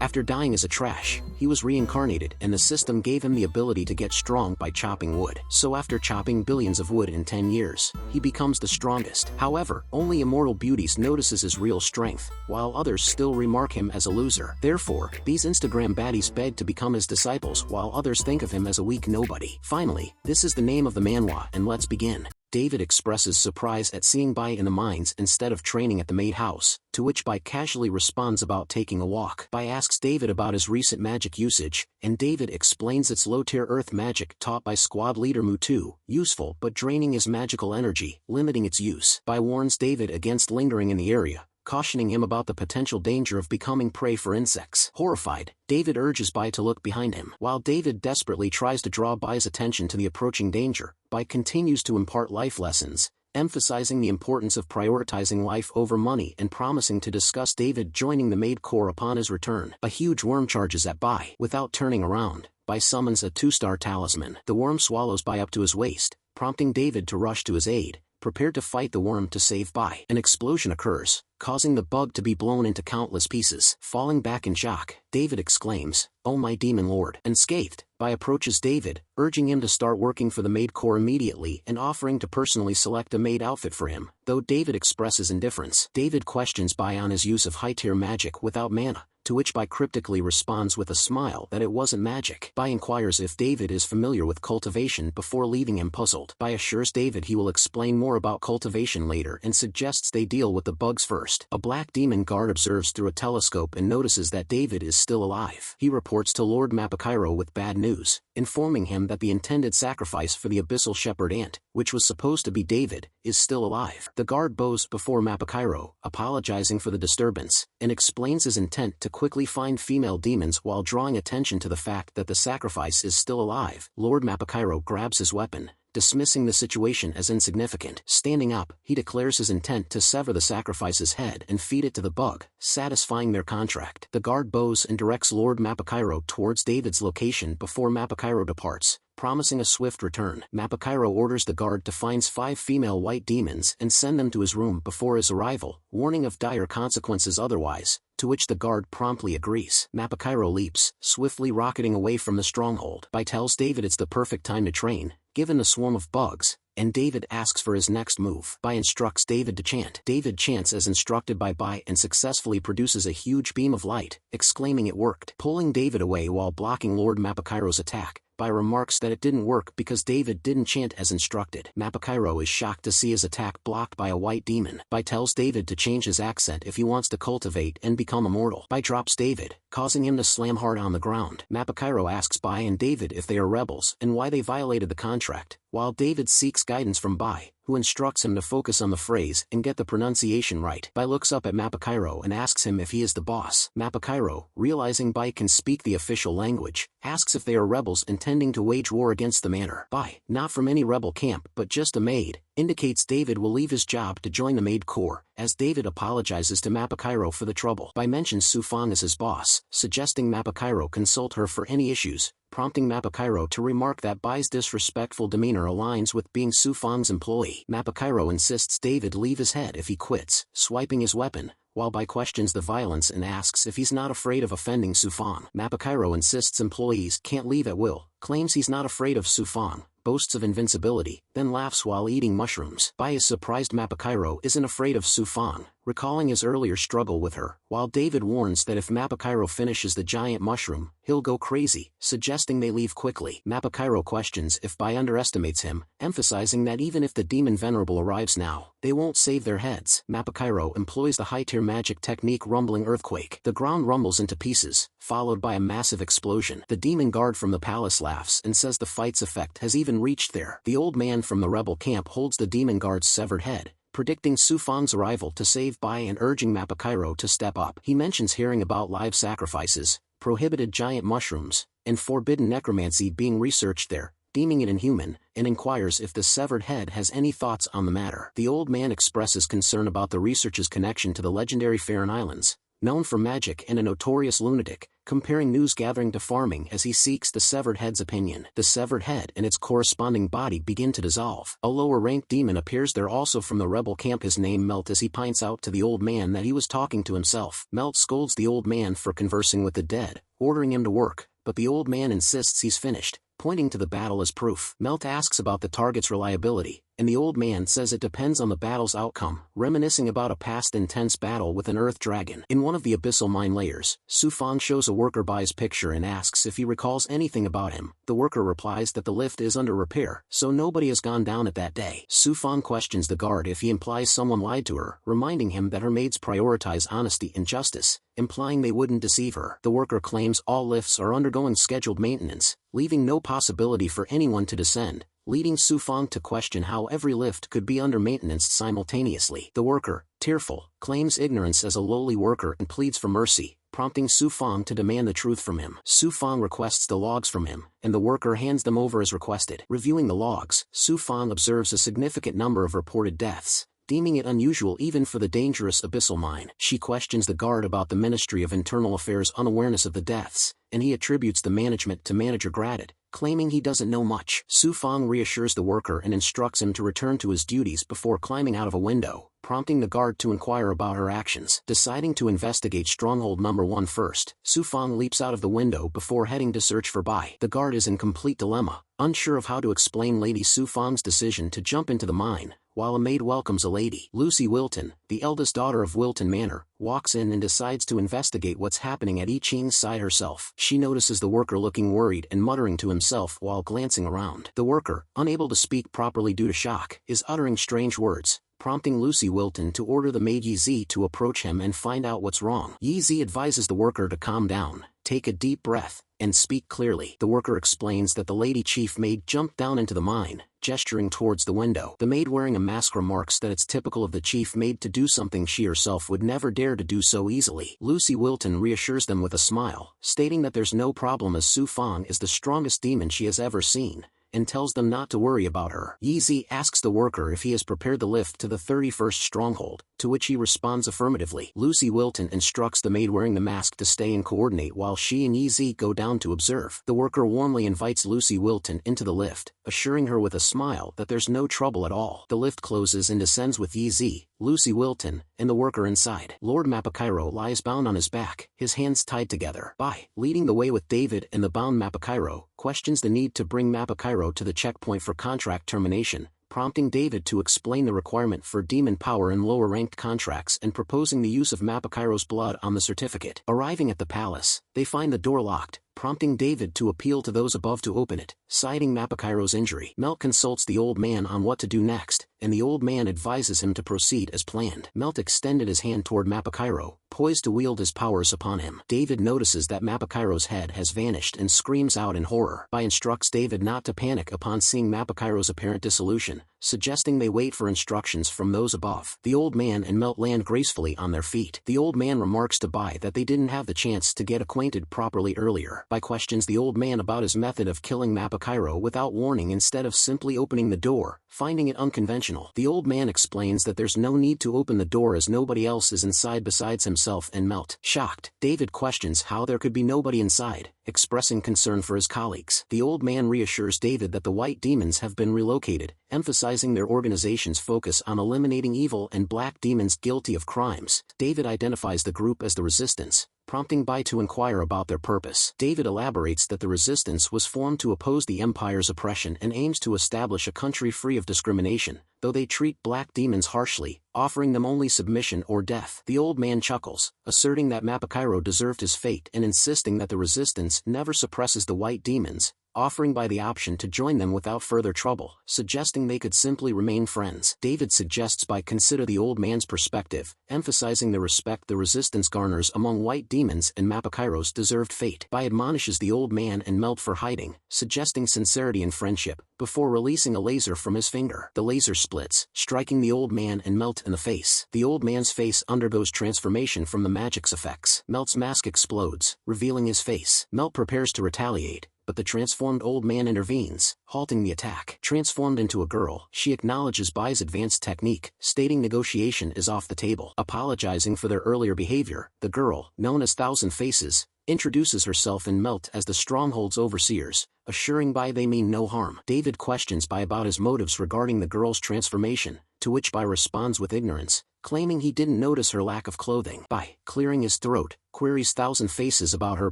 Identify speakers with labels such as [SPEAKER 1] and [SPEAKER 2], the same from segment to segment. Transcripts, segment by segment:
[SPEAKER 1] After dying as a trash, he was reincarnated and the system gave him the ability to get strong by chopping wood. So after chopping billions of wood in 10 years, he becomes the strongest. However, only immortal beauties notices his real strength, while others still remark him as a loser. Therefore, these Instagram baddies beg to become his disciples while others think of him as a weak nobody. Finally, this is the name of the manhwa and let's begin. David expresses surprise at seeing Bai in the mines instead of training at the maid house, to which Bai casually responds about taking a walk. Bai asks David about his recent magic usage, and David explains it's low-tier earth magic taught by squad leader Mutu, useful but draining his magical energy, limiting its use. Bai warns David against lingering in the area, cautioning him about the potential danger of becoming prey for insects. Horrified, David urges Bai to look behind him. While David desperately tries to draw Bai's attention to the approaching danger, Bai continues to impart life lessons, emphasizing the importance of prioritizing life over money and promising to discuss David joining the maid corps upon his return. A huge worm charges at Bai. Without turning around, Bai summons a 2-star talisman. The worm swallows Bai up to his waist, prompting David to rush to his aid, prepared to fight the worm to save Bai. An explosion occurs, causing the bug to be blown into countless pieces. Falling back in shock, David exclaims, "Oh my demon lord!" Unscathed, Bai approaches David, urging him to start working for the maid corps immediately and offering to personally select a maid outfit for him. Though David expresses indifference, David questions Bai on his use of high-tier magic without mana, to which Bai cryptically responds with a smile that it wasn't magic. Bai inquires if David is familiar with cultivation before leaving him puzzled. Bai assures David he will explain more about cultivation later and suggests they deal with the bugs first. A black demon guard observes through a telescope and notices that David is still alive. He reports to Lord Mapakairo with bad news, informing him that the intended sacrifice for the abyssal shepherd ant, which was supposed to be David, is still alive. The guard bows before Mapakairo, apologizing for the disturbance, and explains his intent to quickly find female demons while drawing attention to the fact that the sacrifice is still alive. Lord Mapakairo grabs his weapon, dismissing the situation as insignificant. Standing up, he declares his intent to sever the sacrifice's head and feed it to the bug, satisfying their contract. The guard bows and directs Lord Mapakairo towards David's location before Mapakairo departs, promising a swift return. Mapakairo orders the guard to find 5 female white demons and send them to his room before his arrival, warning of dire consequences otherwise, to which the guard promptly agrees. Mapakairo leaps, swiftly rocketing away from the stronghold. Bai tells David it's the perfect time to train, given the swarm of bugs, and David asks for his next move. Bai instructs David to chant. David chants as instructed by Bai and successfully produces a huge beam of light, exclaiming it worked. Pulling David away while blocking Lord Mapakairo's attack, Bai remarks that it didn't work because David didn't chant as instructed. Mapakairo is shocked to see his attack blocked by a white demon. Bai tells David to change his accent if he wants to cultivate and become immortal. Bai drops David, causing him to slam hard on the ground. Mapakairo asks Bai and David if they are rebels and why they violated the contract, while David seeks guidance from Bai, who instructs him to focus on the phrase and get the pronunciation right. Bai looks up at Mapakairo and asks him if he is the boss. Mapakairo, realizing Bai can speak the official language, asks if they are rebels intending to wage war against the manor. Bai, not from any rebel camp but just a maid, indicates David will leave his job to join the maid corps, as David apologizes to Mapakairo for the trouble. Bai mentions Sufang as his boss, suggesting Mapakairo consult her for any issues, prompting Mapakairo to remark that Bai's disrespectful demeanor aligns with being Sufang's employee. Mapakairo insists David leave his head if he quits, swiping his weapon, while Bai questions the violence and asks if he's not afraid of offending Sufang. Mapakairo insists employees can't leave at will, claims he's not afraid of Sufang, boasts of invincibility, then laughs while eating mushrooms. Bai is surprised Mapakairo isn't afraid of Sufang, recalling his earlier struggle with her, while David warns that if Mapakairo finishes the giant mushroom, he'll go crazy, suggesting they leave quickly. Mapakairo questions if Bai underestimates him, emphasizing that even if the demon venerable arrives now, they won't save their heads. Mapakairo employs the high-tier magic technique rumbling earthquake. The ground rumbles into pieces, followed by a massive explosion. The demon guard from the palace laughs and says the fight's effect has even reached there. The old man from the rebel camp holds the demon guard's severed head, predicting Sufang's arrival to save Bai and urging Mapakairo to step up. He mentions hearing about live sacrifices, prohibited giant mushrooms, and forbidden necromancy being researched there, deeming it inhuman, and inquires if the severed head has any thoughts on the matter. The old man expresses concern about the research's connection to the legendary Farron Islands, known for magic and a notorious lunatic, comparing news gathering to farming as he seeks the severed head's opinion. The severed head and its corresponding body begin to dissolve. A lower-ranked demon appears there also from the rebel camp, his name Melt, as he points out to the old man that he was talking to himself. Melt scolds the old man for conversing with the dead, ordering him to work, but the old man insists he's finished, pointing to the battle as proof. Melt asks about the target's reliability, and the old man says it depends on the battle's outcome, reminiscing about a past intense battle with an earth dragon. In one of the abyssal mine layers, Su Fang shows a worker by his picture and asks if he recalls anything about him. The worker replies that the lift is under repair, so nobody has gone down it that day. Su Fang questions the guard if he implies someone lied to her, reminding him that her maids prioritize honesty and justice, implying they wouldn't deceive her. The worker claims all lifts are undergoing scheduled maintenance, leaving no possibility for anyone to descend, leading Su Fang to question how every lift could be under maintenance simultaneously. The worker, tearful, claims ignorance as a lowly worker and pleads for mercy, prompting Su Fang to demand the truth from him. Su Fang requests the logs from him, and the worker hands them over as requested. Reviewing the logs, Su Fang observes a significant number of reported deaths, deeming it unusual even for the dangerous abyssal mine. She questions the guard about the Ministry of Internal Affairs' unawareness of the deaths, and he attributes the management to Manager Graded, claiming he doesn't know much. Su Fang reassures the worker and instructs him to return to his duties before climbing out of a window, prompting the guard to inquire about her actions. Deciding to investigate Stronghold Number 1 first, Su Fang leaps out of the window before heading to search for Bai. The guard is in complete dilemma, unsure of how to explain Lady Su Fang's decision to jump into the mine, while a maid welcomes a lady. Lucy Wilton, the eldest daughter of Wilton Manor, walks in and decides to investigate what's happening at I Ching's side herself. She notices the worker looking worried and muttering to himself while glancing around. The worker, unable to speak properly due to shock, is uttering strange words, prompting Lucy Wilton to order the maid Yi Zi to approach him and find out what's wrong. Yi Zi advises the worker to calm down, take a deep breath, and speak clearly. The worker explains that the lady chief maid jumped down into the mine, gesturing towards the window. The maid wearing a mask remarks that it's typical of the chief maid to do something she herself would never dare to do so easily. Lucy Wilton reassures them with a smile, stating that there's no problem as Su Fang is the strongest demon she has ever seen, and tells them not to worry about her. Yi Zi asks the worker if he has prepared the lift to the 31st stronghold, to which he responds affirmatively. Lucy Wilton instructs the maid wearing the mask to stay and coordinate while she and Yi Zi go down to observe. The worker warmly invites Lucy Wilton into the lift, assuring her with a smile that there's no trouble at all. The lift closes and descends with Yi Zi, Lucy Wilton, and the worker inside. Lord Mapakairo lies bound on his back, his hands tied together. Bai, leading the way with David and the bound Mapakairo, questions the need to bring Mapakairo to the checkpoint for contract termination, prompting David to explain the requirement for demon power in lower-ranked contracts and proposing the use of Mapakairo's blood on the certificate. Arriving at the palace, they find the door locked, prompting David to appeal to those above to open it, citing Mapakairo's injury. Melt consults the old man on what to do next, and the old man advises him to proceed as planned. Melt extended his hand toward Mapakairo, poised to wield his powers upon him. David notices that Mapakairo's head has vanished and screams out in horror. Bai instructs David not to panic upon seeing Mapakairo's apparent dissolution, suggesting they wait for instructions from those above. The old man and Melt land gracefully on their feet. The old man remarks to Bai that they didn't have the chance to get acquainted properly earlier. Bai questions the old man about his method of killing Mapakairo without warning instead of simply opening the door, finding it unconventional. The old man explains that there's no need to open the door as nobody else is inside besides himself and Melt. Shocked, David questions how there could be nobody inside, expressing concern for his colleagues. The old man reassures David that the white demons have been relocated, emphasizing their organization's focus on eliminating evil and black demons guilty of crimes. David identifies the group as the Resistance, prompting Bai to inquire about their purpose. David elaborates that the Resistance was formed to oppose the Empire's oppression and aims to establish a country free of discrimination, though they treat black demons harshly, offering them only submission or death. The old man chuckles, asserting that Mapakairo deserved his fate and insisting that the Resistance never suppresses the white demons, offering Bai the option to join them without further trouble, suggesting they could simply remain friends. David suggests Bai consider the old man's perspective, emphasizing the respect the Resistance garners among white demons and Mapakairo's deserved fate. Bai admonishes the old man and Melt for hiding, suggesting sincerity and friendship, before releasing a laser from his finger. The laser splits, striking the old man and Melt in the face. The old man's face undergoes transformation from the magic's effects. Melt's mask explodes, revealing his face. Melt prepares to retaliate, but the transformed old man intervenes, halting the attack. Transformed into a girl, she acknowledges Bai's advanced technique, stating negotiation is off the table. Apologizing for their earlier behavior, the girl, known as Thousand Faces, introduces herself and Melt as the stronghold's overseers, assuring Bai they mean no harm. David questions Bai about his motives regarding the girl's transformation, to which Bai responds with ignorance, claiming he didn't notice her lack of clothing. Bai, clearing his throat, queries Thousand Faces about her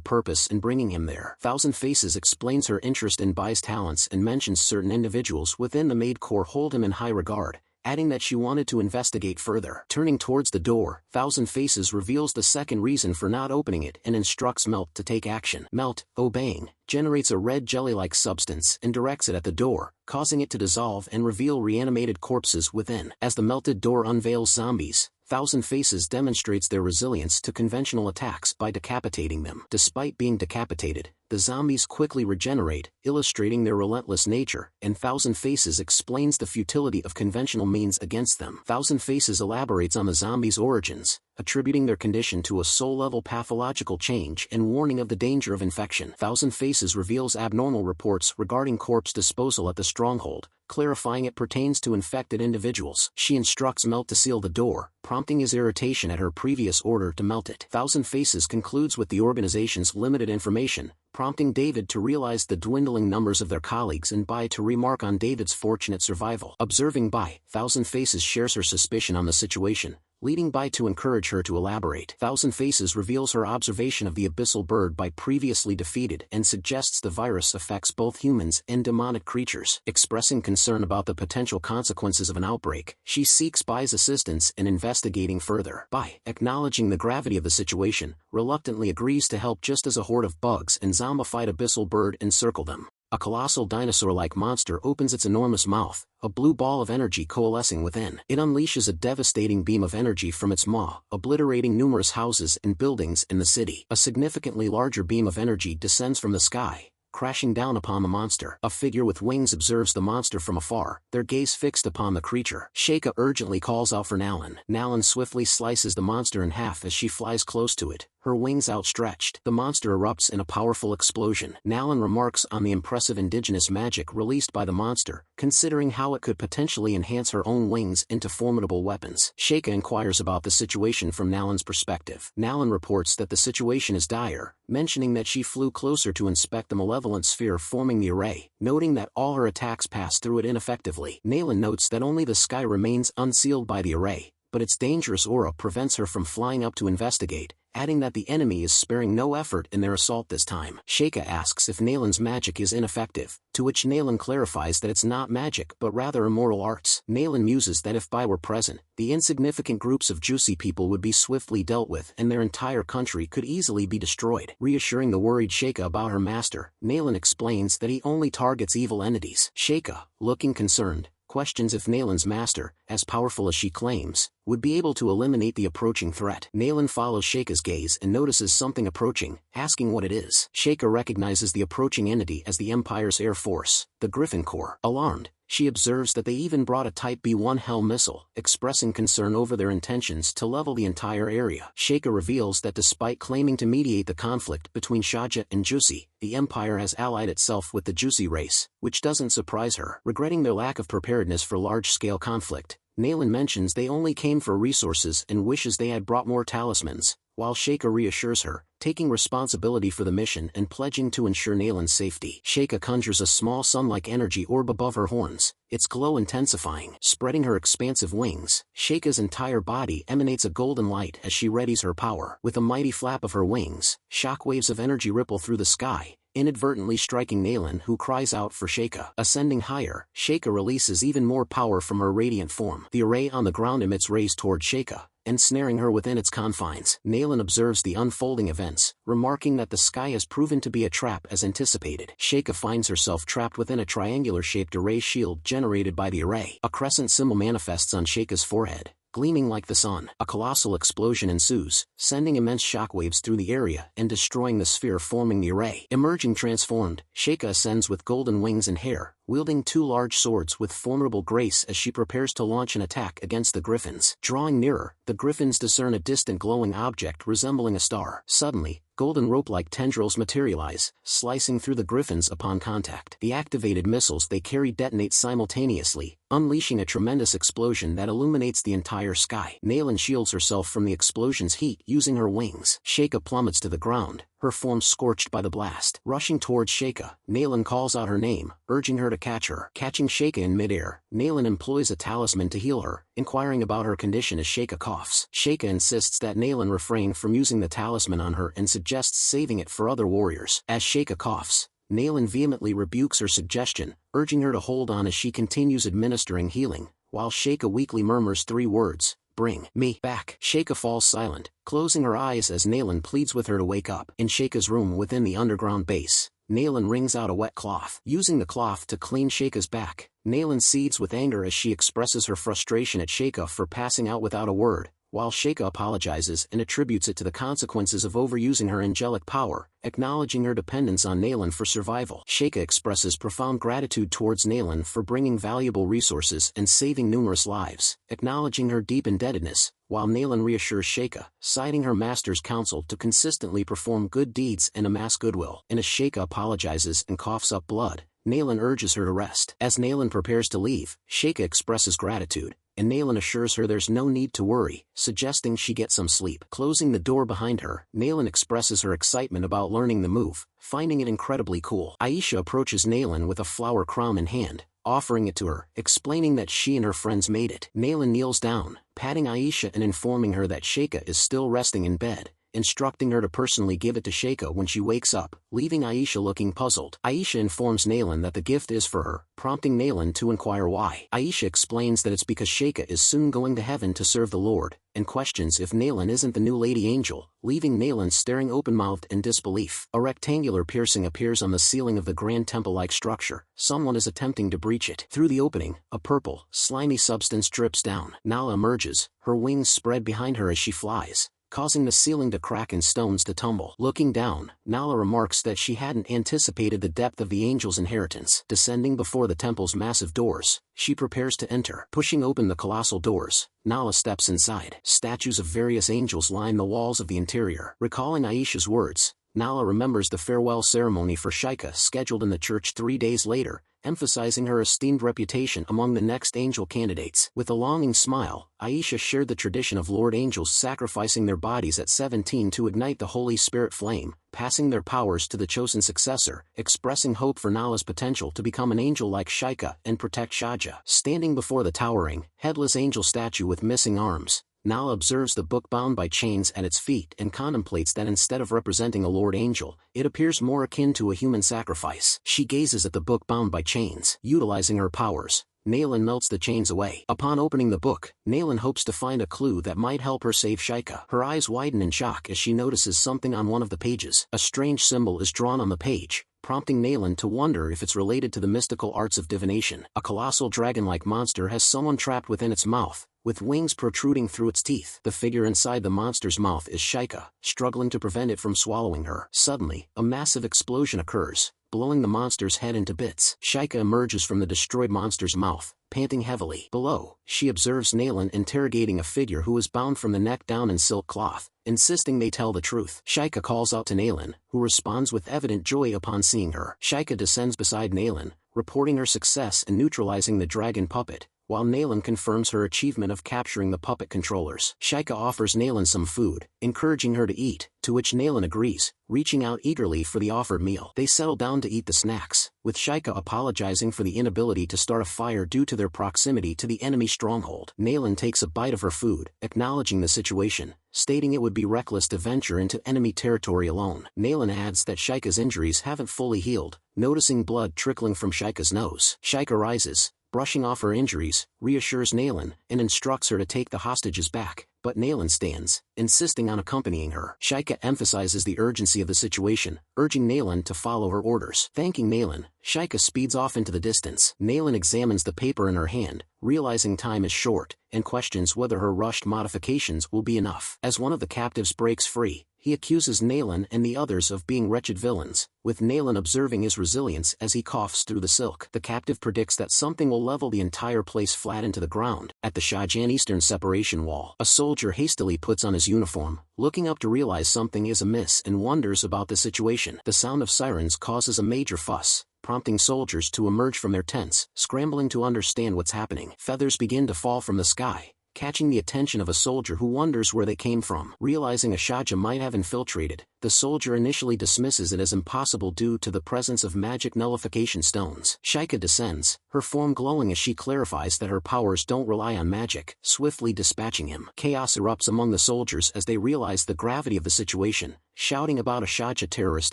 [SPEAKER 1] purpose in bringing him there. Thousand Faces explains her interest in Bai's talents and mentions certain individuals within the Maid Corps hold him in high regard, adding that she wanted to investigate further. Turning towards the door, Thousand Faces reveals the second reason for not opening it and instructs Melt to take action. Melt, obeying, generates a red jelly-like substance and directs it at the door, causing it to dissolve and reveal reanimated corpses within. As the melted door unveils zombies, Thousand Faces demonstrates their resilience to conventional attacks by decapitating them. Despite being decapitated, the zombies quickly regenerate, illustrating their relentless nature, and Thousand Faces explains the futility of conventional means against them. Thousand Faces elaborates on the zombies' origins, attributing their condition to a soul-level pathological change and warning of the danger of infection. Thousand Faces reveals abnormal reports regarding corpse disposal at the stronghold, clarifying it pertains to infected individuals. She instructs Melt to seal the door, prompting his irritation at her previous order to melt it. Thousand Faces concludes with the organization's limited information, prompting David to realize the dwindling numbers of their colleagues and Bai to remark on David's fortunate survival. Observing Bai, Thousand Faces shares her suspicion on the situation, leading Bai to encourage her to elaborate. Thousand Faces reveals her observation of the abyssal bird Bai previously defeated and suggests the virus affects both humans and demonic creatures. Expressing concern about the potential consequences of an outbreak, she seeks Bai's assistance in investigating further. Bai, acknowledging the gravity of the situation, reluctantly agrees to help just as a horde of bugs and zombified abyssal bird encircle them. A colossal dinosaur-like monster opens its enormous mouth, a blue ball of energy coalescing within. It unleashes a devastating beam of energy from its maw, obliterating numerous houses and buildings in the city. A significantly larger beam of energy descends from the sky, crashing down upon the monster. A figure with wings observes the monster from afar, their gaze fixed upon the creature. Sheikah urgently calls out for Nalan. Nalan swiftly slices the monster in half as she flies close to it, her wings outstretched. The monster erupts in a powerful explosion. Nalan remarks on the impressive indigenous magic released by the monster, considering how it could potentially enhance her own wings into formidable weapons. Sheikah inquires about the situation from Nalan's perspective. Nalan reports that the situation is dire, mentioning that she flew closer to inspect the malevolent sphere forming the array, noting that all her attacks pass through it ineffectively. Nalan notes that only the sky remains unsealed by the array, but its dangerous aura prevents her from flying up to investigate, adding that the enemy is sparing no effort in their assault this time. Sheikah asks if Nalan's magic is ineffective, to which Nalan clarifies that it's not magic but rather immortal arts. Nalan muses that if Bai were present, the insignificant groups of juicy people would be swiftly dealt with and their entire country could easily be destroyed. Reassuring the worried Sheikah about her master, Nalan explains that he only targets evil entities. Sheikah, looking concerned, questions if Nalan's master, as powerful as she claims, would be able to eliminate the approaching threat. Nalan follows Sheikah's gaze and notices something approaching, asking what it is. Sheikah recognizes the approaching entity as the Empire's Air Force, the Griffin Corps. Alarmed, she observes that they even brought a Type B-1 Hell missile, expressing concern over their intentions to level the entire area. Sheikah reveals that despite claiming to mediate the conflict between Shaja and Juicy, the Empire has allied itself with the Juicy race, which doesn't surprise her. Regretting their lack of preparedness for large-scale conflict, Nalan mentions they only came for resources and wishes they had brought more talismans, while Sheikah reassures her, taking responsibility for the mission and pledging to ensure Nalan's safety. Sheikah conjures a small sun-like energy orb above her horns, its glow intensifying. Spreading her expansive wings, Sheikah's entire body emanates a golden light as she readies her power. With a mighty flap of her wings, shockwaves of energy ripple through the sky, inadvertently striking Nalan, who cries out for Sheikah. Ascending higher, Sheikah releases even more power from her radiant form. The array on the ground emits rays toward Sheikah, ensnaring her within its confines. Nalan observes the unfolding events, remarking that the sky has proven to be a trap as anticipated. Sheikah finds herself trapped within a triangular-shaped array shield generated by the array. A crescent symbol manifests on Sheikah's forehead, gleaming like the sun. A colossal explosion ensues, sending immense shockwaves through the area and destroying the sphere forming the array. Emerging transformed, Sheikah ascends with golden wings and hair, wielding two large swords with formidable grace as she prepares to launch an attack against the griffins. Drawing nearer, the griffins discern a distant glowing object resembling a star. Suddenly, golden rope-like tendrils materialize, slicing through the griffins upon contact. The activated missiles they carry detonate simultaneously, unleashing a tremendous explosion that illuminates the entire sky. Nalan shields herself from the explosion's heat using her wings. Sheikah plummets to the ground, her form scorched by the blast. Rushing towards Sheikah, Nalan calls out her name, urging her to catch her. Catching Sheikah in midair, Nalan employs a talisman to heal her, inquiring about her condition as Sheikah coughs. Sheikah insists that Nalan refrain from using the talisman on her and suggests saving it for other warriors. As Sheikah coughs, Nalan vehemently rebukes her suggestion, urging her to hold on as she continues administering healing, while Sheikah weakly murmurs 3 words, "Bring me back." Sheikah falls silent, closing her eyes as Nalan pleads with her to wake up. In Sheikah's room within the underground base, Nalan wrings out a wet cloth. Using the cloth to clean Sheikah's back, Nalan seethes with anger as she expresses her frustration at Sheikah for passing out without a word, while Sheikah apologizes and attributes it to the consequences of overusing her angelic power, acknowledging her dependence on Nalan for survival. Sheikah expresses profound gratitude towards Nalan for bringing valuable resources and saving numerous lives, acknowledging her deep indebtedness, while Nalan reassures Sheikah, citing her master's counsel to consistently perform good deeds and amass goodwill. And as Sheikah apologizes and coughs up blood, Nalan urges her to rest. As Nalan prepares to leave, Sheikah expresses gratitude, and Nalan assures her there's no need to worry, suggesting she get some sleep. Closing the door behind her, Nalan expresses her excitement about learning the move, finding it incredibly cool. Aisha approaches Nalan with a flower crown in hand, offering it to her, explaining that she and her friends made it. Nalan kneels down, patting Aisha and informing her that Sheikah is still resting in bed, instructing her to personally give it to Sheikah when she wakes up, leaving Aisha looking puzzled. Aisha informs Nalan that the gift is for her, prompting Nalan to inquire why. Aisha explains that it's because Sheikah is soon going to heaven to serve the Lord, and questions if Nalan isn't the new lady angel, leaving Nalan staring open-mouthed in disbelief. A rectangular piercing appears on the ceiling of the grand temple-like structure. Someone is attempting to breach it. Through the opening, a purple, slimy substance drips down. Nala emerges, her wings spread behind her as she flies, causing the ceiling to crack and stones to tumble. Looking down, Nala remarks that she hadn't anticipated the depth of the angel's inheritance. Descending before the temple's massive doors, she prepares to enter. Pushing open the colossal doors, Nala steps inside. Statues of various angels line the walls of the interior. Recalling Aisha's words, Nala remembers the farewell ceremony for Sheikah scheduled in the church 3 days later, emphasizing her esteemed reputation among the next angel candidates. With a longing smile, Aisha shared the tradition of Lord Angels sacrificing their bodies at 17 to ignite the Holy Spirit flame, passing their powers to the chosen successor, expressing hope for Nala's potential to become an angel like Sheikah and protect Shahja. Standing before the towering, headless angel statue with missing arms, Nala observes the book bound by chains at its feet and contemplates that instead of representing a Lord Angel, it appears more akin to a human sacrifice. She gazes at the book bound by chains. Utilizing her powers, Nalan melts the chains away. Upon opening the book, Nalan hopes to find a clue that might help her save Sheikah. Her eyes widen in shock as she notices something on one of the pages. A strange symbol is drawn on the page, prompting Nalan to wonder if it's related to the mystical arts of divination. A colossal dragon-like monster has someone trapped within its mouth, with wings protruding through its teeth. The figure inside the monster's mouth is Sheikah, struggling to prevent it from swallowing her. Suddenly, a massive explosion occurs, blowing the monster's head into bits. Sheikah emerges from the destroyed monster's mouth, panting heavily. Below, she observes Nalan interrogating a figure who is bound from the neck down in silk cloth, insisting they tell the truth. Sheikah calls out to Nalan, who responds with evident joy upon seeing her. Sheikah descends beside Nalan, reporting her success in neutralizing the dragon puppet, while Nalan confirms her achievement of capturing the puppet controllers. Sheikah offers Nalan some food, encouraging her to eat, to which Nalan agrees, reaching out eagerly for the offered meal. They settle down to eat the snacks, with Sheikah apologizing for the inability to start a fire due to their proximity to the enemy stronghold. Nalan takes a bite of her food, acknowledging the situation, stating it would be reckless to venture into enemy territory alone. Nalan adds that Sheikah's injuries haven't fully healed, noticing blood trickling from Sheikah's nose. Sheikah rises, brushing off her injuries, reassures Nalan, and instructs her to take the hostages back, but Nalan stands, insisting on accompanying her. Sheikah emphasizes the urgency of the situation, urging Nalan to follow her orders. Thanking Nalan, Sheikah speeds off into the distance. Nalan examines the paper in her hand, realizing time is short, and questions whether her rushed modifications will be enough. As one of the captives breaks free, He accuses Nalan and the others of being wretched villains, with Nalan observing his resilience as he coughs through the silk. The captive predicts that something will level the entire place flat into the ground. At the Shahjan Eastern separation wall, a soldier hastily puts on his uniform, looking up to realize something is amiss and wonders about the situation. The sound of sirens causes a major fuss, prompting soldiers to emerge from their tents, scrambling to understand what's happening. Feathers begin to fall from the sky, catching the attention of a soldier who wonders where they came from. Realizing a Shahja might have infiltrated, the soldier initially dismisses it as impossible due to the presence of magic nullification stones. Shika descends, her form glowing as she clarifies that her powers don't rely on magic, swiftly dispatching him. Chaos erupts among the soldiers as they realize the gravity of the situation, shouting about a Shahja terrorist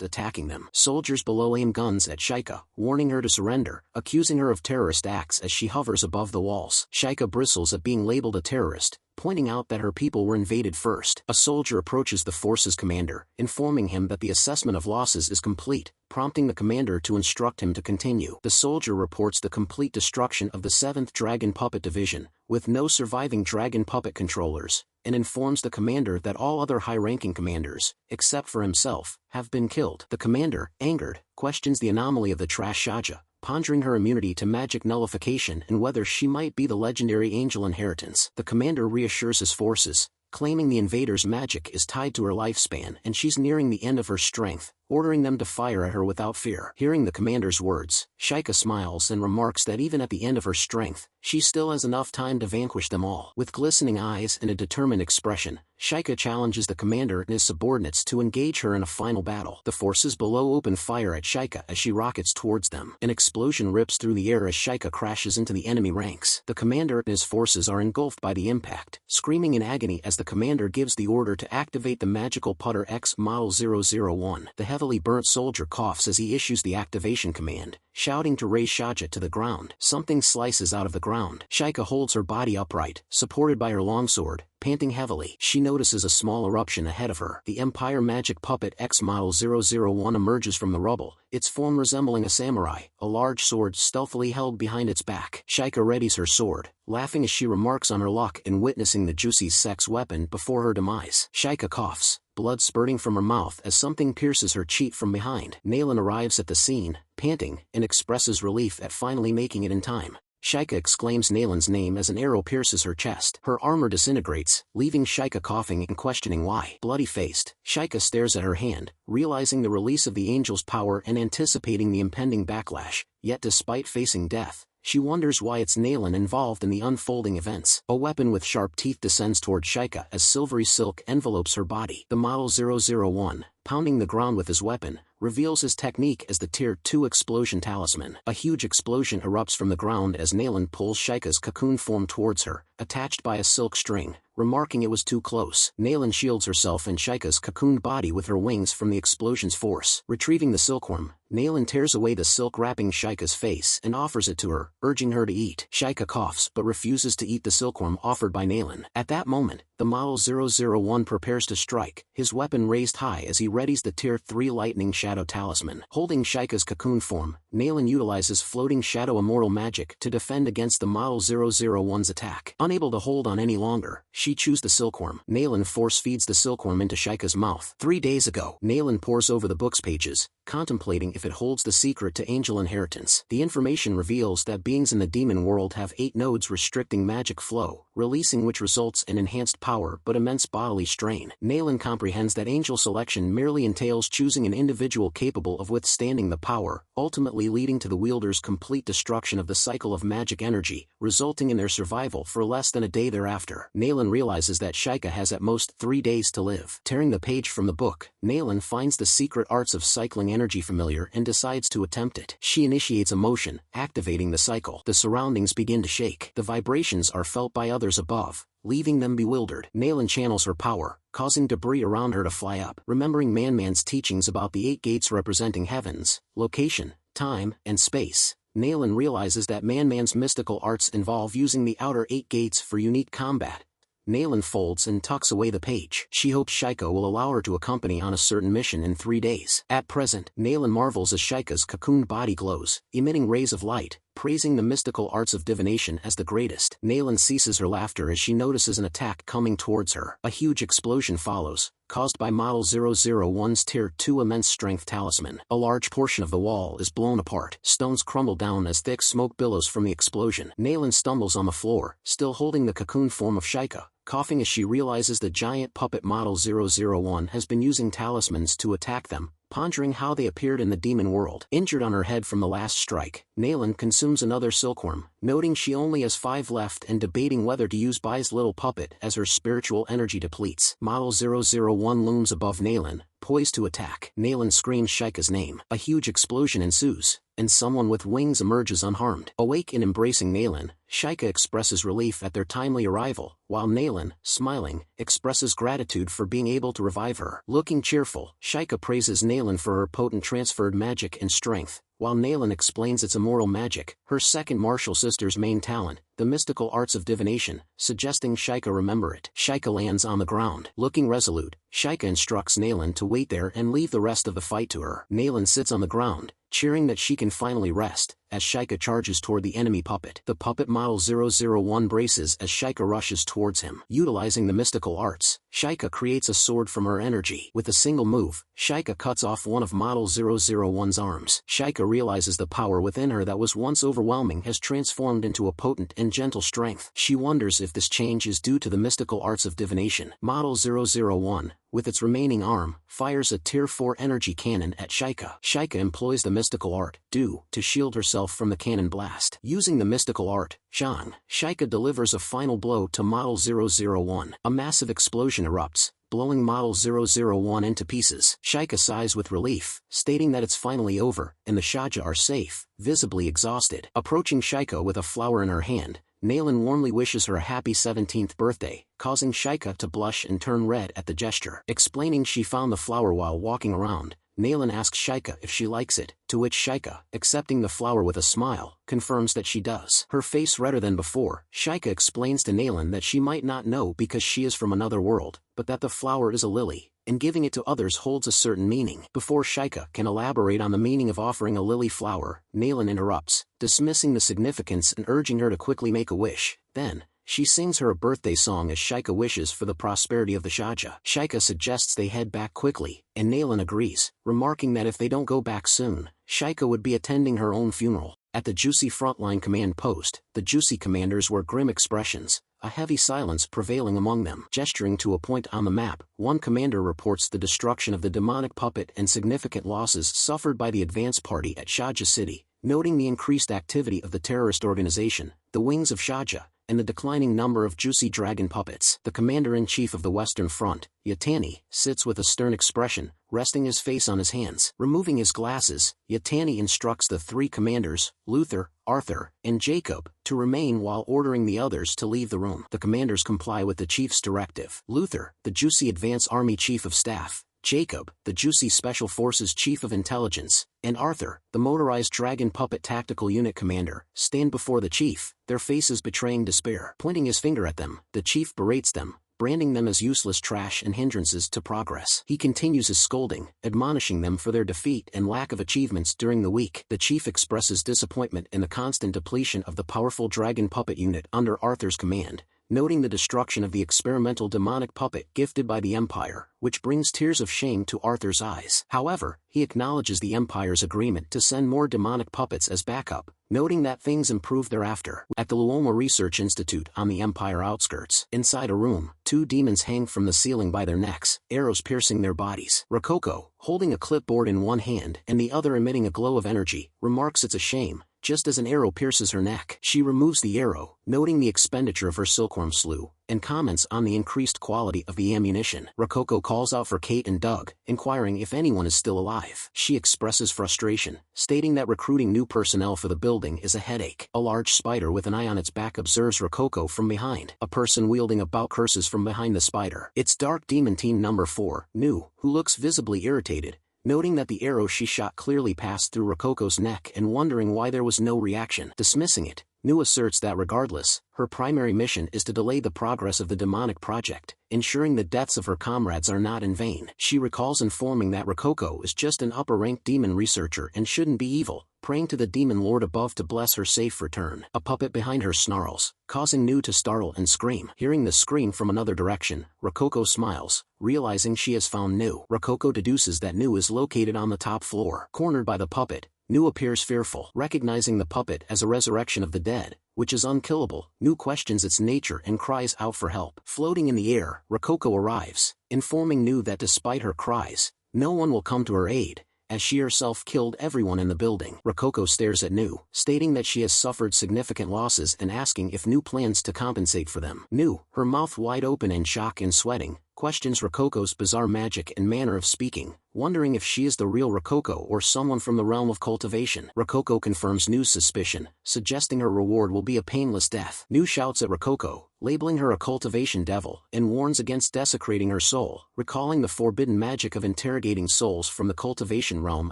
[SPEAKER 1] attacking them. Soldiers below aim guns at Shika, warning her to surrender, accusing her of terrorist acts as she hovers above the walls. Shika bristles at being labeled a terrorist, pointing out that her people were invaded first. A soldier approaches the force's commander, informing him that the assessment of losses is complete, prompting the commander to instruct him to continue. The soldier reports the complete destruction of the 7th Dragon Puppet Division, with no surviving Dragon Puppet controllers, and informs the commander that all other high-ranking commanders, except for himself, have been killed. The commander, angered, questions the anomaly of the Trash Shahja, pondering her immunity to magic nullification and whether she might be the legendary angel inheritance. The commander reassures his forces, claiming the invader's magic is tied to her lifespan and she's nearing the end of her strength, ordering them to fire at her without fear. Hearing the commander's words, Shika smiles and remarks that even at the end of her strength, she still has enough time to vanquish them all. With glistening eyes and a determined expression, Shika challenges the commander and his subordinates to engage her in a final battle. The forces below open fire at Shika as she rockets towards them. An explosion rips through the air as Shika crashes into the enemy ranks. The commander and his forces are engulfed by the impact, screaming in agony as the commander gives the order to activate the magical putter X Model 001. The heavily burnt soldier coughs as he issues the activation command, shouting to raise Shahja to the ground. Something slices out of the ground. Shika holds her body upright, supported by her longsword, panting heavily. She notices a small eruption ahead of her. The Empire Magic Puppet X Model 001 emerges from the rubble, its form resembling a samurai, a large sword stealthily held behind its back. Shika readies her sword, laughing as she remarks on her luck in witnessing the juicy sex weapon before her demise. Shika coughs, blood spurting from her mouth as something pierces her cheek from behind. Nalan arrives at the scene, panting, and expresses relief at finally making it in time. Shika exclaims Nalan's name as an arrow pierces her chest. Her armor disintegrates, leaving Shika coughing and questioning why. Bloody-faced, Shika stares at her hand, realizing the release of the angel's power and anticipating the impending backlash, yet despite facing death, she wonders why it's Nalan involved in the unfolding events. A weapon with sharp teeth descends toward Shika as silvery silk envelopes her body. The Model 001, pounding the ground with his weapon, reveals his technique as the Tier 2 explosion talisman. A huge explosion erupts from the ground as Nalan pulls Shika's cocoon form towards her, attached by a silk string, remarking it was too close. Nalan shields herself and Shika's cocooned body with her wings from the explosion's force. Retrieving the silkworm, Nalan tears away the silk wrapping Shika's face and offers it to her, urging her to eat. Shika coughs but refuses to eat the silkworm offered by Nalan. At that moment, the Model 001 prepares to strike, his weapon raised high as he readies the Tier 3 Lightning Shadow Talisman. Holding Shika's cocoon form, Nalan utilizes floating shadow immortal magic to defend against the Model 001's attack. Unable to hold on any longer, she chews the silkworm. Nalan force feeds the silkworm into Shika's mouth. 3 days ago, Nalan pores over the book's pages, contemplating if it holds the secret to angel inheritance. The information reveals that beings in the demon world have 8 nodes restricting magic flow, releasing which results in enhanced power but immense bodily strain. Nalan comprehends that angel selection merely entails choosing an individual capable of withstanding the power, ultimately leading to the wielder's complete destruction of the cycle of magic energy, resulting in their survival for less than a day thereafter. Nalan realizes that Shika has at most 3 days to live. Tearing the page from the book, Nalan finds the secret arts of cycling energy familiar and decides to attempt it. She initiates a motion, activating the cycle. The surroundings begin to shake. The vibrations are felt by others above, leaving them bewildered. Nalan channels her power, causing debris around her to fly up. Remembering Man's teachings about the 8 gates representing heavens, location, time, and space, Nalan realizes that Man's mystical arts involve using the outer 8 gates for unique combat. Nalan folds and tucks away the page. She hopes Shika will allow her to accompany on a certain mission in 3 days. At present, Nalan marvels as Shika's cocooned body glows, emitting rays of light, praising the mystical arts of divination as the greatest. Nalan ceases her laughter as she notices an attack coming towards her. A huge explosion follows, caused by Model 001's Tier 2 immense strength talisman. A large portion of the wall is blown apart. Stones crumble down as thick smoke billows from the explosion. Nalan stumbles on the floor, still holding the cocoon form of Shika, coughing as she realizes the giant puppet Model 001 has been using talismans to attack them, pondering how they appeared in the demon world. Injured on her head from the last strike, Nalan consumes another silkworm, noting she only has 5 left and debating whether to use Bai's little puppet as her spiritual energy depletes. Model 001 looms above Nalan, poised to attack. Nalan screams Shika's name. A huge explosion ensues, and someone with wings emerges unharmed. Awake and embracing Nalan, Shika expresses relief at their timely arrival, while Nalan, smiling, expresses gratitude for being able to revive her. Looking cheerful, Shika praises Nalan for her potent transferred magic and strength, while Nalan explains its immortal magic, her second martial sister's main talent, the mystical arts of divination, suggesting Shika remember it. Shika lands on the ground. Looking resolute, Shika instructs Nalan to wait there and leave the rest of the fight to her. Nalan sits on the ground, cheering that she can finally rest, as Shika charges toward the enemy puppet. The puppet Model 001 braces as Shika rushes towards him. Utilizing the mystical arts, Shika creates a sword from her energy. With a single move, Shika cuts off one of Model 001's arms. Shika realizes the power within her that was once overwhelming has transformed into a potent and gentle strength. She wonders if this change is due to the mystical arts of divination. Model 001, with its remaining arm, fires a Tier 4 energy cannon at Shika. Shika employs the mystical art, Do, to shield herself from the cannon blast. Using the mystical art, Zhang, Shika delivers a final blow to Model 001. A massive explosion erupts, blowing Model 001 into pieces. Shika sighs with relief, stating that it's finally over, and the Shaja are safe, visibly exhausted. Approaching Shika with a flower in her hand, Nalan warmly wishes her a happy 17th birthday, causing Shika to blush and turn red at the gesture. Explaining she found the flower while walking around, Nalan asks Shika if she likes it, to which Shika, accepting the flower with a smile, confirms that she does. Her face redder than before, Shika explains to Nalan that she might not know because she is from another world, but that the flower is a lily, and giving it to others holds a certain meaning. Before Shika can elaborate on the meaning of offering a lily flower, Nalan interrupts, dismissing the significance and urging her to quickly make a wish. Then, she sings her a birthday song as Shika wishes for the prosperity of the Shaja. Shika suggests they head back quickly, and Nalan agrees, remarking that if they don't go back soon, Shika would be attending her own funeral. At the Juicy frontline command post, the Juicy commanders wear grim expressions, a heavy silence prevailing among them. Gesturing to a point on the map, one commander reports the destruction of the demonic puppet and significant losses suffered by the advance party at Shaja City, noting the increased activity of the terrorist organization, the Wings of Shaja, and the declining number of Juicy dragon puppets. The commander-in-chief of the Western Front, Yatani, sits with a stern expression, resting his face on his hands. Removing his glasses, Yatani instructs the 3 commanders, Luther, Arthur, and Jacob, to remain while ordering the others to leave the room. The commanders comply with the chief's directive. Luther, the Juicy Advance Army Chief of Staff, Jacob, the Juicy Special Forces Chief of Intelligence, and Arthur, the Motorized Dragon Puppet Tactical Unit Commander, stand before the chief, their faces betraying despair. Pointing his finger at them, the chief berates them, branding them as useless trash and hindrances to progress. He continues his scolding, admonishing them for their defeat and lack of achievements during the week. The chief expresses disappointment in the constant depletion of the powerful dragon puppet unit under Arthur's command, noting the destruction of the experimental demonic puppet gifted by the Empire, which brings tears of shame to Arthur's eyes. However, he acknowledges the Empire's agreement to send more demonic puppets as backup, noting that things improve thereafter. At the Luoma Research Institute on the Empire outskirts, inside a room, 2 demons hang from the ceiling by their necks, arrows piercing their bodies. Rococo, holding a clipboard in one hand and the other emitting a glow of energy, remarks it's a shame, just as an arrow pierces her neck. She removes the arrow, noting the expenditure of her silkworm slew, and comments on the increased quality of the ammunition. Rococo calls out for Kate and Doug, inquiring if anyone is still alive. She expresses frustration, stating that recruiting new personnel for the building is a headache. A large spider with an eye on its back observes Rococo from behind. A person wielding a bow curses from behind the spider. It's Dark Demon Team number 4, Nu, who looks visibly irritated, noting that the arrow she shot clearly passed through Rococo's neck and wondering why there was no reaction. Dismissing it, Nu asserts that regardless, her primary mission is to delay the progress of the demonic project, ensuring the deaths of her comrades are not in vain. She recalls informing that Rococo is just an upper-ranked demon researcher and shouldn't be evil, praying to the demon lord above to bless her safe return. A puppet behind her snarls, causing Nu to startle and scream. Hearing the scream from another direction, Rococo smiles, realizing she has found Nu. Rococo deduces that Nu is located on the top floor. Cornered by the puppet, Nu appears fearful. Recognizing the puppet as a resurrection of the dead, which is unkillable, Nu questions its nature and cries out for help. Floating in the air, Rococo arrives, informing Nu that despite her cries, no one will come to her aid, as she herself killed everyone in the building. Rococo stares at Nu, stating that she has suffered significant losses and asking if Nu plans to compensate for them. Nu, her mouth wide open in shock and sweating, questions Rococo's bizarre magic and manner of speaking, wondering if she is the real Rococo or someone from the realm of cultivation. Rococo confirms Nu's suspicion, suggesting her reward will be a painless death. Nu shouts at Rococo, labeling her a cultivation devil, and warns against desecrating her soul, recalling the forbidden magic of interrogating souls from the cultivation realm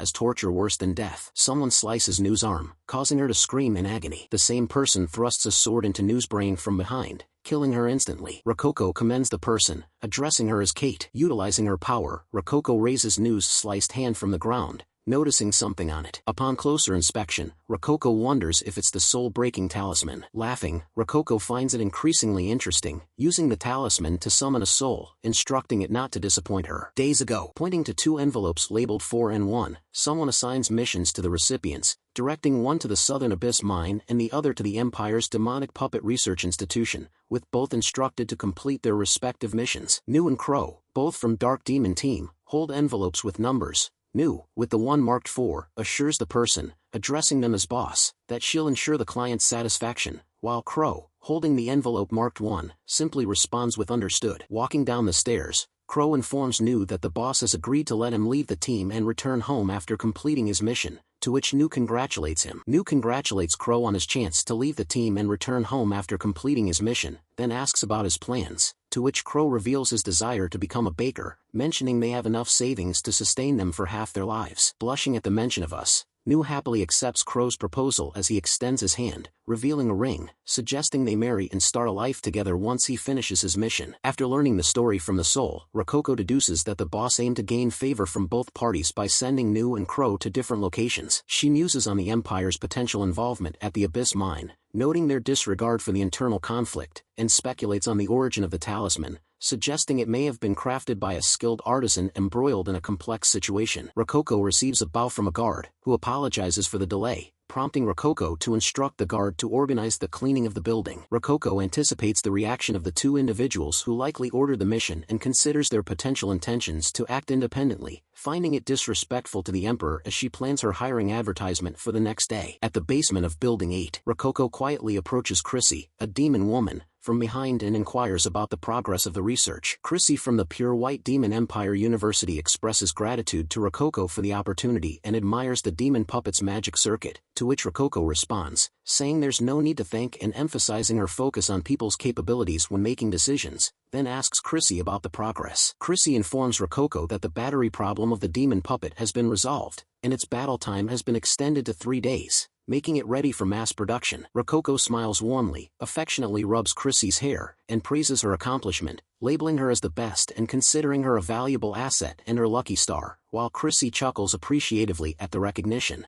[SPEAKER 1] as torture worse than death. Someone slices Nu's arm, causing her to scream in agony. The same person thrusts a sword into Nu's brain from behind, killing her instantly. Rococo commends the person, addressing her as Kate. Utilizing her power, Rococo raises Nu's sliced hand from the ground, noticing something on it. Upon closer inspection, Rococo wonders if it's the soul-breaking talisman. Laughing, Rococo finds it increasingly interesting, using the talisman to summon a soul, instructing it not to disappoint her. Days ago, pointing to 2 envelopes labeled 4 and 1, someone assigns missions to the recipients, directing one to the Southern Abyss Mine and the other to the Empire's Demonic Puppet Research Institution, with both instructed to complete their respective missions. Nu and Crow, both from Dark Demon Team, hold envelopes with numbers. Nu, with the one marked 4, assures the person, addressing them as boss, that she'll ensure the client's satisfaction, while Crow, holding the envelope marked 1, simply responds with understood. Walking down the stairs, Crow informs Nu that the boss has agreed to let him leave the team and return home after completing his mission, to which Nu congratulates him. Nu congratulates Crow on his chance to leave the team and return home after completing his mission, then asks about his plans, to which Crow reveals his desire to become a baker, mentioning they have enough savings to sustain them for half their lives. Blushing at the mention of us, Nu happily accepts Crow's proposal as he extends his hand, revealing a ring, suggesting they marry and start a life together once he finishes his mission. After learning the story from the soul, Rococo deduces that the boss aimed to gain favor from both parties by sending Nu and Crow to different locations. She muses on the Empire's potential involvement at the Abyss Mine, noting their disregard for the internal conflict, and speculates on the origin of the talisman, suggesting it may have been crafted by a skilled artisan embroiled in a complex situation. Rococo receives a bow from a guard, who apologizes for the delay, prompting Rococo to instruct the guard to organize the cleaning of the building. Rococo anticipates the reaction of the 2 individuals who likely ordered the mission and considers their potential intentions to act independently, finding it disrespectful to the Emperor as she plans her hiring advertisement for the next day. At the basement of Building 8, Rococo quietly approaches Chrissy, a demon woman, from behind and inquires about the progress of the research. Chrissy from the Pure White Demon Empire University expresses gratitude to Rococo for the opportunity and admires the demon puppet's magic circuit, to which Rococo responds, saying there's no need to thank and emphasizing her focus on people's capabilities when making decisions, then asks Chrissy about the progress. Chrissy informs Rococo that the battery problem of the demon puppet has been resolved, and its battle time has been extended to 3 days, making it ready for mass production. Rococo smiles warmly, affectionately rubs Chrissy's hair, and praises her accomplishment, labeling her as the best and considering her a valuable asset and her lucky star, while Chrissy chuckles appreciatively at the recognition.